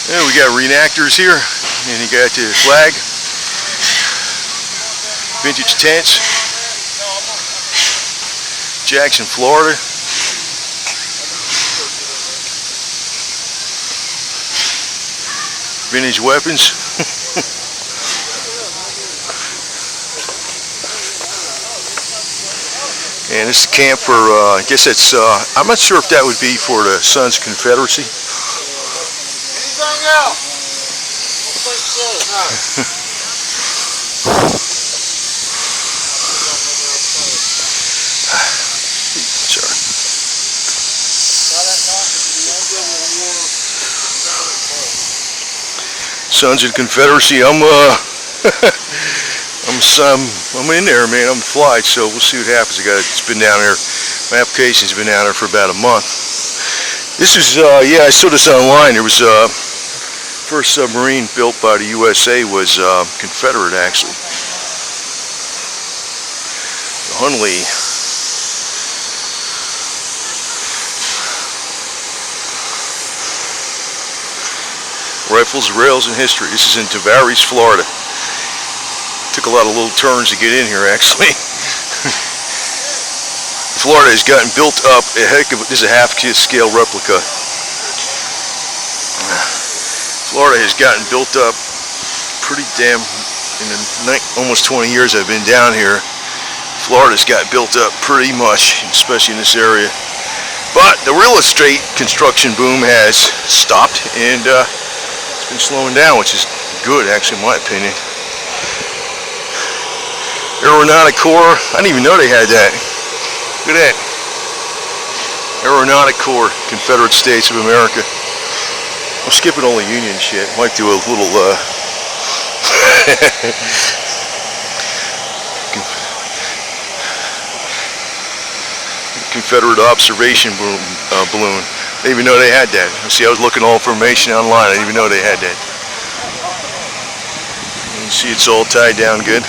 And we got reenactors here, and you got the flag, vintage tents, Jackson, Florida. Vintage weapons. And this is camp for, I guess it's, I'm not sure if that would be for the Sons of Confederacy. Anything else? I think so. Sorry. Sons of Confederacy. I'm in there, man. I'm flight, so we'll see what happens. It's been down there. My application's been down there for about a month. This is, yeah, I saw this online. There was first submarine built by the USA was Confederate, actually. The Hunley. Rifles, rails, and history. This is in Tavares, Florida. Took a lot of little turns to get in here, actually. Florida has gotten built up a heck of. This is a half-scale replica. Florida has gotten built up pretty damn. In the almost 20 years I've been down here, Florida's got built up pretty much, especially in this area. But the real estate construction boom has stopped, and it's been slowing down, which is good, actually, in my opinion. Aeronautic Corps, I didn't even know they had that. Look at that. Aeronautic Corps, Confederate States of America. I'm skipping all the Union shit. Might do a little, Confederate observation balloon. I didn't even know they had that. See, I was looking all information online. I didn't even know they had that. You can see it's all tied down good.